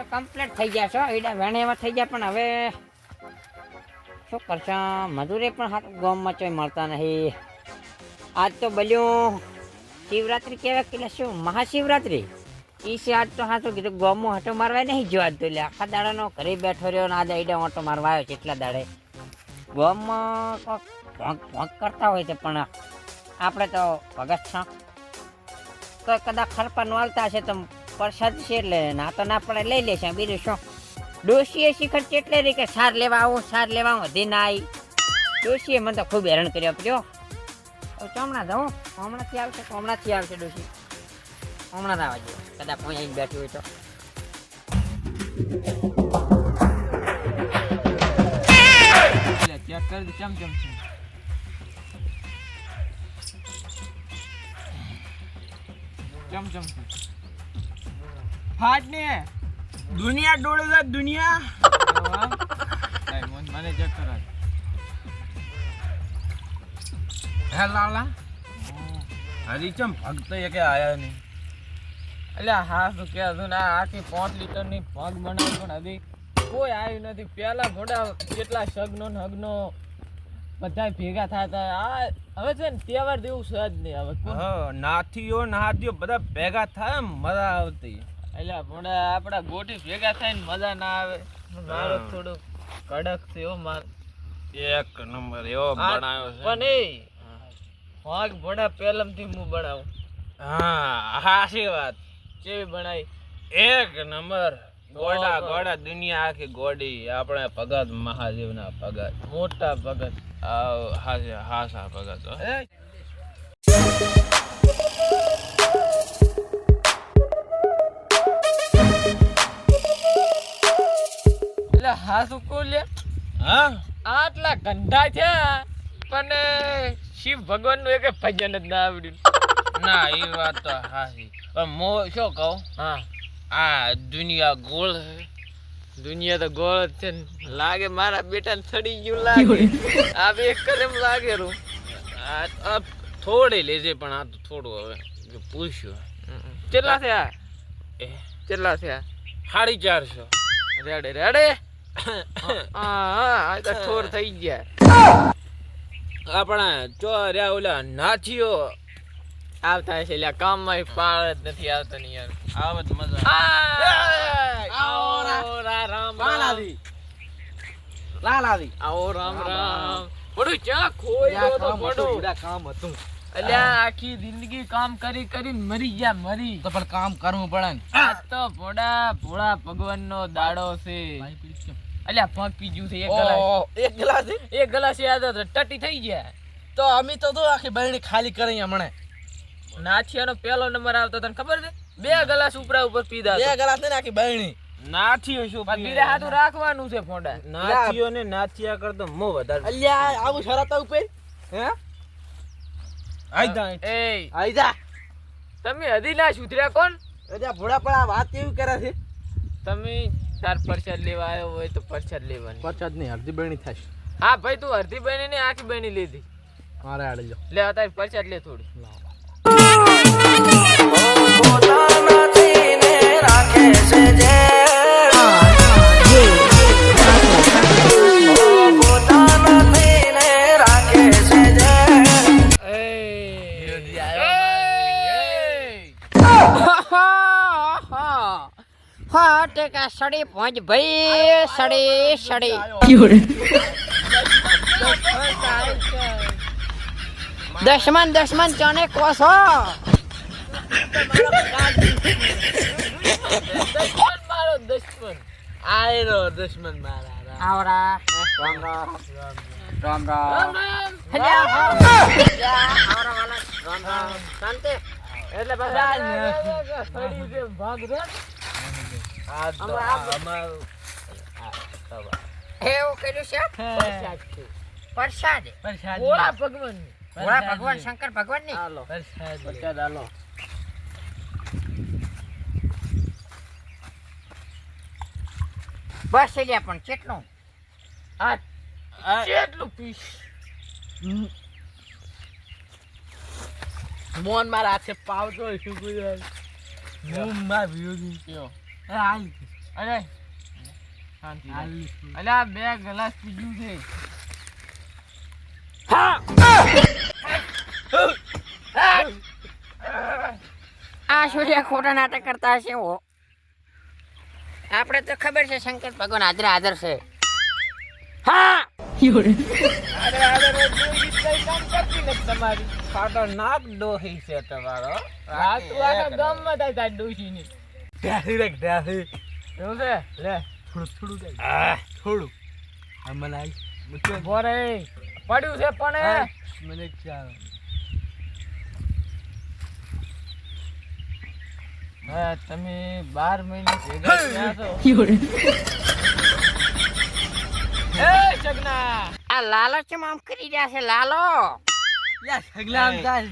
તો કમ્પ્લીટ થઈ ગયા છો એડા વેણે એવા થઈ ગયા પણ હવે શું કરશો મજૂરી પણ હાથ ગામમાં ચોય મળતા નહીં આજ તો બલ્યું શિવરાત્રી કહેવાય કે શું મહાશિવરાત્રી ઈ છે આજ તો હાથું કીધું ગામમાં ઓટો મારવા નહીં જો આજ તો એટલે આખા દાડાનો ઘરે બેઠો રહ્યો ને આજે એડા ઓટો મારવા આવ્યો છે એટલા દાડે ગામમાં ભોંક ભોંક કરતા હોય છે પણ આપણે તો ભગત છો તો કદાચ ખરપાનું હાલતા હશે તો પ્રસાદ છે એટલે ના તો ના પડે લઈ લેશે બીજું શું ડોશીએ શિખર ચેટલે રહી કે સાર લેવા આવું વધી ના આવી ડોશીએ મને તો ખૂબ હેરાન કર્યો જો હમણાં જાઉં હમણાંથી આવશે ડોશી હમણાં જ આવવા જોઈએ કદાચ કોઈ અહીં બેઠી હોય તો ચેક કરી દે ચમ છે ફાટ ને દુનિયા ડોળે છે દુનિયા મને ચેક કરાય હે લાલા હરીચમ ભગત કે આયા નહીં એટલે હા શું કે હતું ને આખી 5 લીટરની પગ બનાવી પણ હજી કોઈ આવ્યું નથી પેલા થોડા કેટલા સગનો હગનો બધા ભેગા થતા આ હવે છે ને તહેવાર જેવું છે જ નહીં હવે નાથીઓ બધા ભેગા થાય મજા આવતી એટલે પણ આપડા ગોઠી ભેગા થાય ને મજા ના આવે મારો થોડું કડક છે એવો માર એક નંબર એવો બનાવ્યો છે પણ એ વાઘ ભોડા પેલમથી હું બનાવું હા હાસી વાત કેવી બનાવી એક નંબર ગોડા દુનિયા આખી ગોડી આપણે ભગત મહાદેવના ભગત મોટા ભગત હા ભગત એટલે હા શું કહું લે હા આટલા ગંધા થયા પણ શિવ ભગવાન નું એક ભજન જ ના આવડ્યું ના એ વાત તો હાસી પણ મો શું કહું હા આ દુનિયા ગોળ છે દુનિયા તો ગોળ જ છે ને લાગે મારા બેટા ને સડી ગયું લાગે આ બે કદમ લાગે રૂ આ થોડે લેજે પણ આ તો થોડું હવે પૂછ્યું કેટલા થયા કેટલા થયા 450 રેડે હા તો થોડ થઈ ગયા આપણા ચો રહ્યા ઓલા નાથીઓ આવતા છે એટલે કામમાં પાળ જ નથી આવતો ને યાર આવત મજા આવો રામ પડું ચા ખોઈ દો તો પડું કામ હતું અલ્યા આખી જિંદગી કામ કરી કરીને મરી ગયા મરી તો પણ કામ કરવું પડે ને આ તો ભોળા ભગવાનનો દાડો છે અલ્યા પગ પીજ્યું છે એક ગ્લાસ યાદ હતો ટટી થઈ ગયા તો અમે તો આખી બરણી ખાલી કરી હમણે નાથિયાનો પહેલો નંબર આવતો તને ખબર છે 2 ગ્લાસ ઉપરા ઉપર પીધા 2 ગ્લાસ ને આખી બરણી નાથિયો શું બીરે હાથું રાખવાનું છે ફોંડા નાથિયો ને નાથિયા કરતો મો વધારે અલ્યા આવું શરત ઉપર હે આઈદા તમે હદી ના સુધર્યા કોણ અલ્યા ભોળા પણ આ વાત કેવી કરે છે તમે તાર પરસાદ લેવા આવ્યો હોય તો પરસાદ લેવાની પરસાદ નહીં અડધી બરણી થશે હા ભાઈ તું અડધી બરણી ને આખી બરણી લીધી મારે આડી લો લે તારી પરસાદ લે થોડી હા ટેકા સડી પહોંચ ભાઈ સડી દશમન ચાને કોસો મારો દશમન આયરો દશમન મારા આવરા રામ શાંતિ એટલે બધા ભાગ રે એવું કર્યું છે પ્રસાદ ભગવાન શંકર ભગવાન ની પ્રસાદ આલો બસ લ્યા પણ કેટલું કેટલું પીસ મોન મારા હાથે પાવતો શું કોઈ હું માં વિયોજી કયો હાલ અરે શાંતિ અલ્યા બે ગ્લાસ પીધું છે આ સૂર્ય ખોટા નાટક કરતા હશે હો. આપણે તો ખબર છે શંકર ભગવાન હાજર હાજર છે. હા તમારી ખતરનાક ડોહી છે તમારો રાત આખા ગામમાં થાય તાર ડોશીની ઢાસી રે ઢાસી એવું છે લે થોડું થોડું મને આવી બોરે પડ્યું છે પણ મને ખ્યાલ હા તમે 12 મહિને ભેગા થયા છો એ સગના આ લાલો ચમ આમ કરી રહ્યા છે લાલો. યા સગલા આમ ચાલ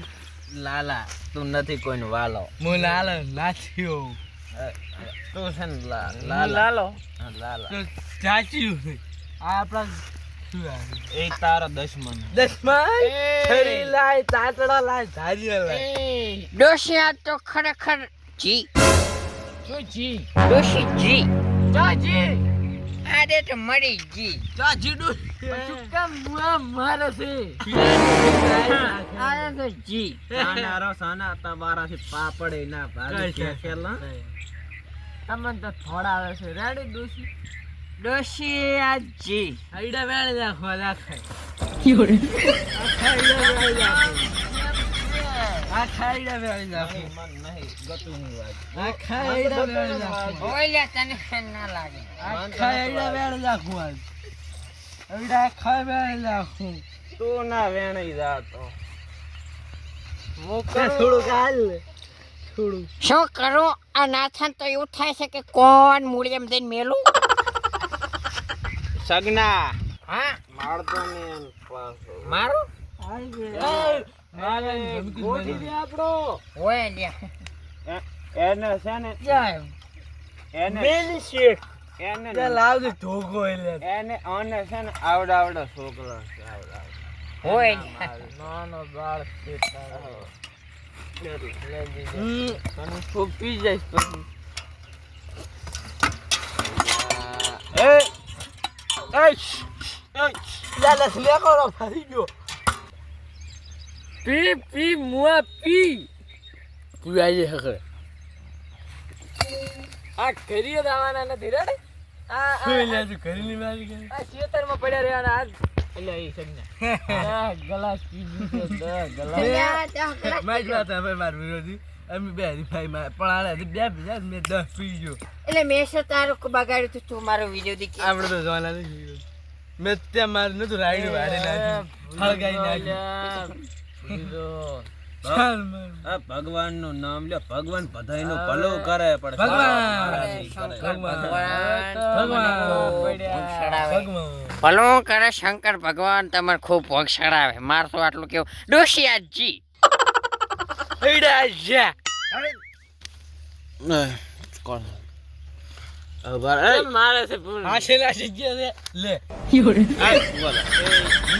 લાલા તું નથી કોઈનો વાલો હું લાલો નાથ્યો તું છે ને લાલો લાલા તો ચાચ્યું આ આપણા શું એ તારો દશમન છરી લાય તાતડા લાય ધારિયા લાય ડોશી આ તો ખરેખર જી શું જી ડોશી જી ચાજી આડે તો મરી જી ચાજી ડુ શું કામ મારે છે આડે તો જી સાનારો સાના તમારાથી પાપડે ના ભાગે છે ખેલા તમને તો થોડા આવે છે રેડી દોશી ડોશી આ જી આઈડા વેળ રાખવા રાખે આ ખાઈડા વેળ રાખે મન નહીં ગતું ની વાત આ ખાઈડા વેળ રાખે ઓય તને ના લાગે આ ખાઈડા વેળ રાખવા આઈડા ખાઈ વેળ રાખું તું ના વેણી જાતો થોડું કાલ થોડું શું કરું આ નાથન તો એવું થાય છે કે કોણ મૂળિયમ દઈને મેલું. સગના હા મારતો ને પાછો મારું ગોઠી દે આપણો ઓય લ્યા એને છે ને જાય એને મેલી શેઠ એને લાવ દે ધોકો એટલે એને આને છે ને આવડા છોકરો છે આવડા ઓય નાનો બાળ છે તારો તને ખૂબ પી જઈશ પછી પી મુઆ પી પીવાય હકડે આ ઘરે આવવાના નથી રેડે આ ઘરની વારી ગઈ આ ખેતરમાં પડ્યા રહેવાના આજ એટલે એ સગના ગલાસ પી દીધો ગલાસ મેચ વાત હવે માર વિરોધી અમે બે હરીફાઈ માં પણ આલે બે બીજા મે 10 પી ગયો એટલે મેં છે તારું બગાડ્યું તું તું મારો વિડિયો દેખી આપણે તો જોવાના નથી મેં ત્યાં માર નતું રાઈડ વારે નાખી હળગાઈ નાખી ભગવાન નું નામ લે ભગવાન બધાઈ નું ભલું કરે પણ ભલું કરે શંકર ભગવાન તમારે ખૂબ ભોગ ચડાવે. મારતો આટલું કેવું ડોશી આજી કોણ મારે છે હાશેલા જગ્યા છે લે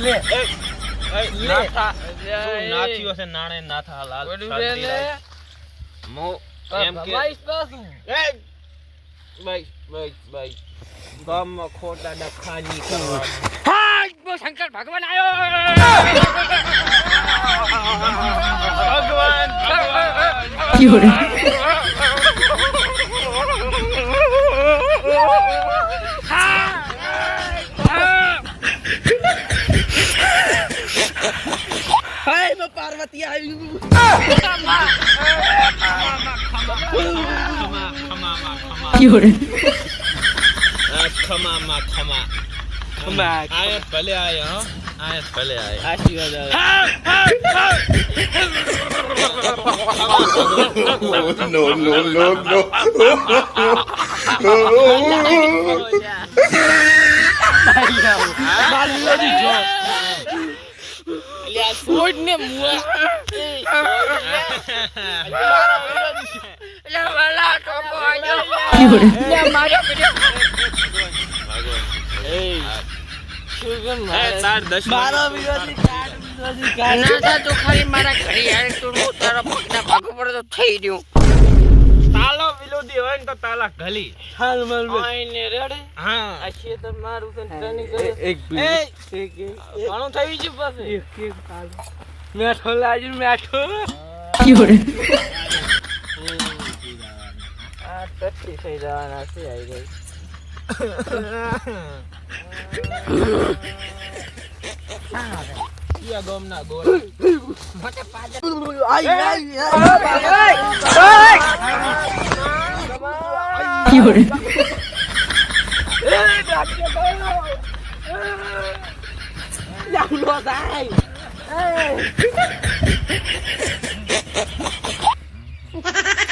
લે નાથા તું નાથીઓ છે નાણે નાથા લાલ શાંતિ મો એમ કે ભાઈ ગામમાં ખોટા ડખાની કરવાનું હા બો શંકર ભગવાન આયો ભગવાન હાય મે પાર્વતી આવી ખમા આય ભલે આયા હો આય ભલે આયા આશીર્વાદ No, no, no, no. છોડ ને મુઆ મારો વિરોધી તું ખાલી મારા ઘરે યાર તું તારા પગના ભાગો પડે તો થઈ રહ્યું હાલો વિલોદી હોય ને તો તાલા ઘલી હાલ માર બે આઈને રેડે હા આ ખેતર મારું છે ટ્રેનિંગ કરે એક ઘણું થઈ ગયું પાસે મેઠો લાજુ મેઠો આ ટટ્ટી થઈ જવાના છે આઈ ગઈ યા ગોમના ગોળ મોટે પાદર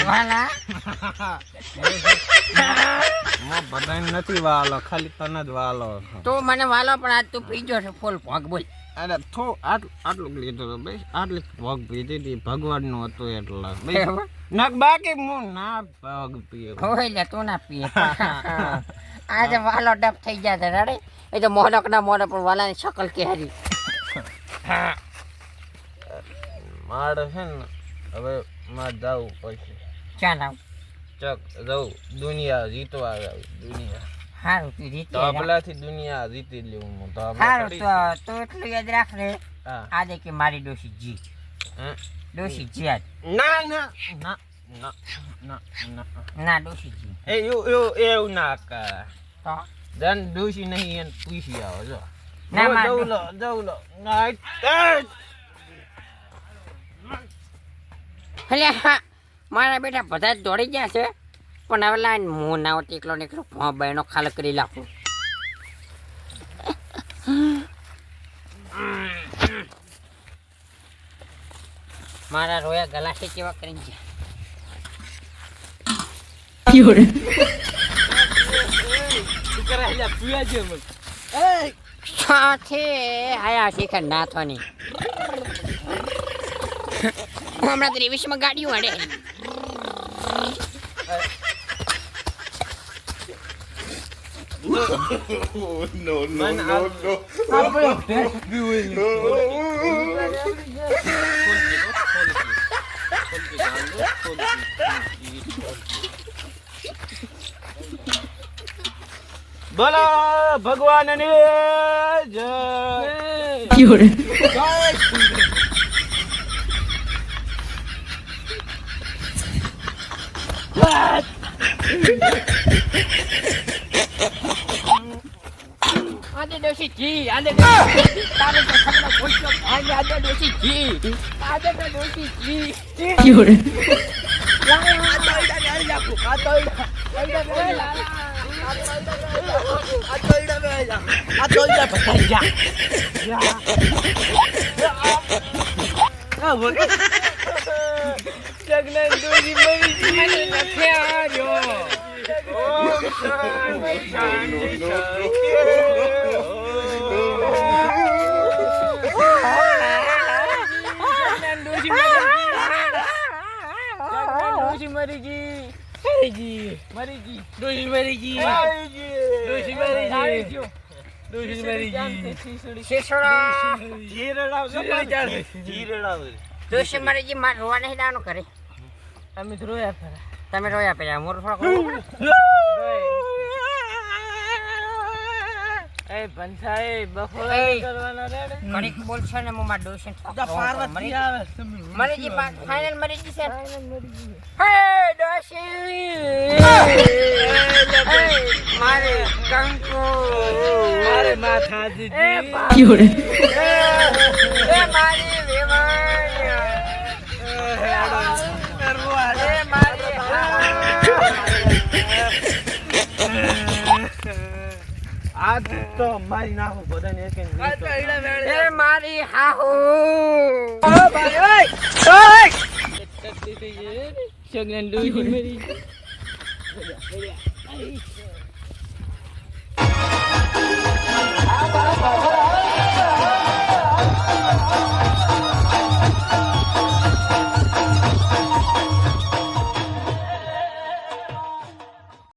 વાલા બધાને નથી વાલો ખાલી તને જ વાલો તું મને વાલો પણ આજ તું પીજો છે ફૂલ ભાગ બોલ અરે આટલું લીધું તો ભાઈ આટલી ભોગ પીધી હતી ભગવાન નું હતું એટલા એવું? ના બાકી હું ના ભોગ પીએ હોય લે તું ના પીએ આજે વાલો ડબ થઈ ગયા છે રડે એ તો મોડક ના મોડક પણ વાલાની શકલ કેરી મારે છે ને હવે મારે જવું પછી ચાલ આવ ચક જવું દુનિયા જીતવા આવી દુનિયા હારું તું જીતી તો પેલાથી દુનિયા જીતી લેવું હું તો હારું તો તું એટલું યાદ રાખ રે હા આજે કે મારી ડોશી જી હે? ડોશી જી આજ ના ના ના ના ના ના ના ડોશી જી એવું ના કર તો ધન દોષી નહીં એને પૂછી આવો જો ના, માર જવું લો ના એટલે હા મારા બેટા બધા જ દોડી ગયા છે પણ હવે લાઈન હું ના ટેકલો નીકળો બહેનો ખાલ કરી નાખું મારા રોયા ગલાસી કેવા કરીને છે સાથે આયા શિખર નાથવાની હમણાં તો વિશ્વમાં ગાડીઓ હડે બોલો ભગવાન ને જય આદે ડોશી જી આદે ડોશી તારે તો સગનો પૂછ્યો આદે ડોશી જી આદે ડોશી જી ડોશી મારી જી માર રોવા નહીં દાનો કરે અમે તો રોયા ફરા તમે રોયા પેલા મોર થોડો એ બંસાઈ બફોર એ. કરવાના રે ઘડીક બોલશે ને હું માર ડોશી પાર્વતી આવે મરી જી ફાઇનલ મરી જી છે હે ડોશી મારે કંકુ મારે માથા એ મારી આ તો મારી નાખો બધાને એક એ મારી હાહુ સગન ડોહી મરી